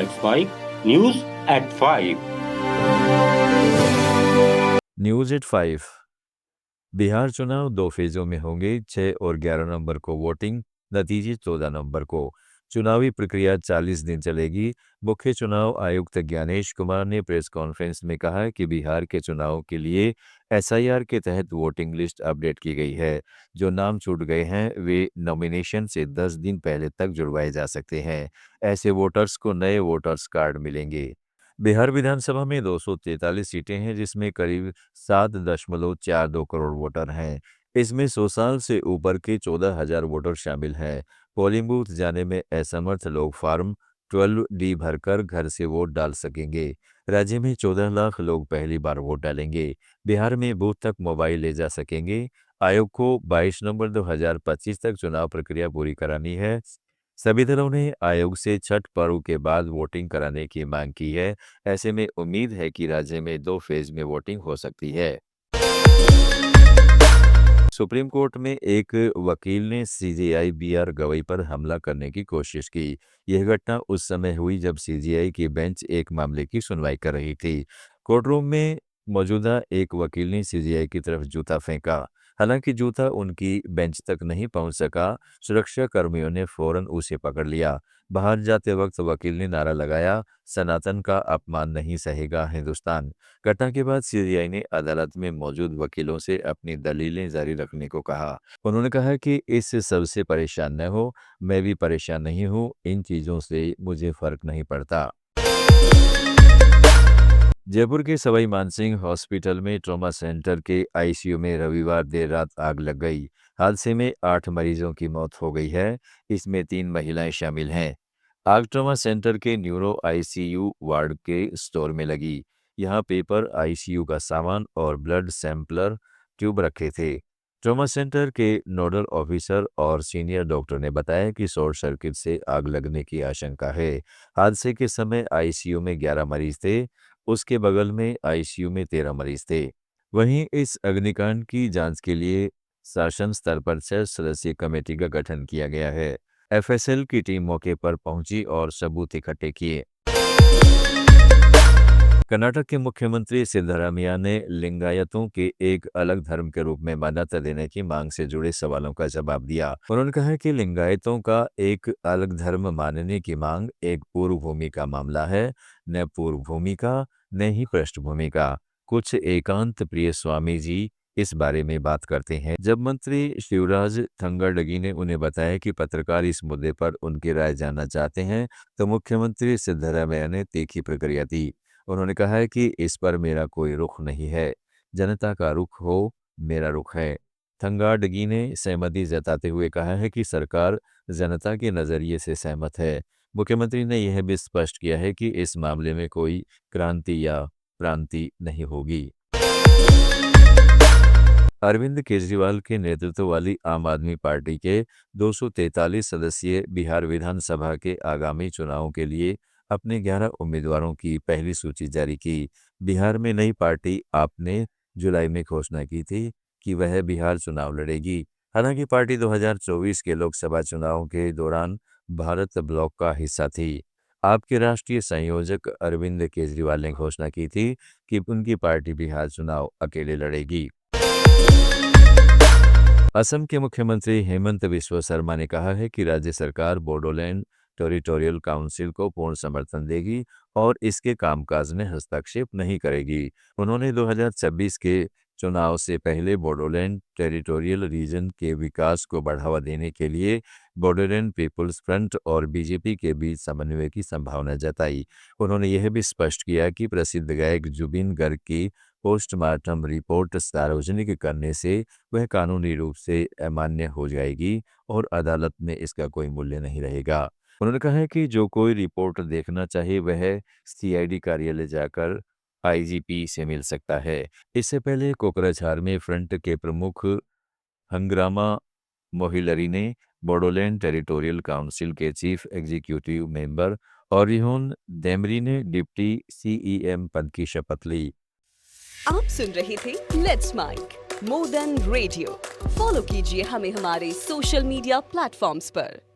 That's why News at 5. News at 5। Bihar चुनाव 2 फेजों में होंगे। 6 और 11 नवंबर को वोटिंग, नतीजे 14 नवंबर को। चुनावी प्रक्रिया 40 दिन चलेगी। मुख्य चुनाव आयुक्त ज्ञानेश कुमार ने प्रेस कॉन्फ्रेंस में कहा कि बिहार के चुनाव के लिए एसआईआर के तहत वोटिंग लिस्ट अपडेट की गई है। जो नाम छूट गए हैं वे नॉमिनेशन से 10 दिन पहले तक जुड़वाए जा सकते हैं। ऐसे वोटर्स को नए वोटर्स कार्ड मिलेंगे। बिहार विधानसभा में 243 सीटें हैं, जिसमें करीब 7.42 करोड़ वोटर हैं। इसमें 100 साल से ऊपर के 14,000 वोटर शामिल हैं। पोलिंग बूथ जाने में असमर्थ लोग फॉर्म 12D भरकर घर से वोट डाल सकेंगे। राज्य में 14 लाख लोग पहली बार वोट डालेंगे। बिहार में बूथ तक मोबाइल ले जा सकेंगे। आयोग को 22 नवंबर 2025 तक चुनाव प्रक्रिया पूरी करानी है। सभी दलों ने आयोग से छठ पर्व के बाद वोटिंग कराने की मांग की है। ऐसे में उम्मीद है कि राज्य में 2 फेज में वोटिंग हो सकती है। सुप्रीम कोर्ट में एक वकील ने सीजेआई बीआर गवई पर हमला करने की कोशिश की। यह घटना उस समय हुई जब सीजेआई की बेंच एक मामले की सुनवाई कर रही थी। कोर्टरूम में मौजूदा एक वकील ने सीजेआई की तरफ जूता फेंका। हालांकि जूता उनकी बेंच तक नहीं पहुंच सका। सुरक्षा कर्मियों ने फौरन उसे पकड़ लिया। बाहर जाते वक्त वकील ने नारा लगाया, सनातन का अपमान नहीं सहेगा हिंदुस्तान। घटना के बाद सीबीआई ने अदालत में मौजूद वकीलों से अपनी दलीलें जारी रखने को कहा। उन्होंने कहा कि इस सबसे परेशान न हो, मैं भी परेशान नहीं हूं, इन चीजों से मुझे फर्क नहीं पड़ता। जयपुर के सवाई मानसिंह हॉस्पिटल में ट्रॉमा सेंटर के आईसीयू में रविवार देर रात आग लग गई। हादसे में 8 मरीजों की मौत हो गई है। इसमें 3 महिलाएं शामिल हैं। आग ट्रॉमा सेंटर के न्यूरो आईसीयू वार्ड के स्टोर में लगी। यहां पेपर, आईसीयू का सामान और ब्लड सैंपलर ट्यूब रखे थे। ट्रॉमा सेंटर के नोडल ऑफिसर और सीनियर डॉक्टर ने बताया कि शॉर्ट सर्किट से आग लगने की आशंका है। हादसे के समय आईसीयू में 11 मरीज थे। उसके बगल में आईसीयू में 13 मरीज थे। वहीं इस अग्निकांड की जांच के लिए शासन स्तर पर 6 सदस्यीय कमेटी का गठन किया गया है। एफएसएल की टीम मौके पर पहुंची और सबूत इकट्ठे किए। कर्नाटक के मुख्यमंत्री सिद्धरामैया ने लिंगायतों के एक अलग धर्म के रूप में मान्यता देने की मांग से जुड़े सवालों का जवाब दिया। उन्होंने कहा कि लिंगायतों का एक अलग धर्म मानने की मांग एक पूर्व भूमि का मामला है, न पूर्व भूमि का, न ही पृष्ठभूमि का। कुछ एकांत प्रिय स्वामी जी इस बारे में बात करते हैं। जब मंत्री शिवराज थंगड़गी ने उन्हें बताया कि पत्रकार इस मुद्दे पर उनकी राय जानना चाहते हैं, तो मुख्यमंत्री सिद्धरामैया ने तीखी प्रतिक्रिया दी। उन्होंने कहा है कि इस पर मेरा कोई रुख नहीं है, जनता का रुख हो, मेरा रुख है। थंगाडगी ने सहमति जताते हुए कहा है कि सरकार जनता के नजरिए से सहमत है। मुख्यमंत्री ने यह भी स्पष्ट किया है कि इस मामले में कोई क्रांति या प्रांति नहीं होगी। अरविंद केजरीवाल के नेतृत्व वाली आम आदमी पार्टी के 243 सदस्यीय बिहार विधानसभा के आगामी चुनावों के लिए अपने 11 उम्मीदवारों की पहली सूची जारी की। बिहार में नई पार्टी आप ने जुलाई में घोषणा की थी कि वह बिहार चुनाव लड़ेगी। हालांकि पार्टी 2024 के लोकसभा चुनावों के दौरान भारत ब्लॉक का हिस्सा थी। आपके राष्ट्रीय संयोजक अरविंद केजरीवाल ने घोषणा की थी कि उनकी पार्टी बिहार चुनाव अकेले लड़ेगी। असम के मुख्यमंत्री हेमंत बिस्वा शर्मा ने कहा है कि राज्य सरकार बोडोलैंड टेरिटोरियल काउंसिल को पूर्ण समर्थन देगी और इसके कामकाज में हस्तक्षेप नहीं करेगी। उन्होंने 2026 के चुनाव से पहले बोडोलैंड टेरिटोरियल रीजन के विकास को बढ़ावा देने के लिए बोडोलैंड पीपुल्स फ्रंट और बीजेपी के बीच समन्वय की संभावना जताई। उन्होंने यह भी स्पष्ट किया कि प्रसिद्ध गायक जुबिन गर्ग की पोस्टमार्टम रिपोर्ट सार्वजनिक करने से वह कानूनी रूप से अमान्य हो जाएगी और अदालत में इसका कोई मूल्य नहीं रहेगा। उन्होंने कहा है कि जो कोई रिपोर्ट देखना चाहे वह सीआईडी कार्यालय जाकर आईजीपी से मिल सकता है। इससे पहले कोकराझार में फ्रंट के प्रमुख हंग्रामा मोहिलरी ने बोडोलैंड टेरिटोरियल काउंसिल के चीफ एग्जीक्यूटिव मेंबर ओरिहोन देमरी ने डिप्टी सीईएम पद की शपथ ली। आप सुन रहे थे let's mike more than radio. Follow कीजिए हमें हमारे सोशल मीडिया प्लेटफॉर्म्स पर।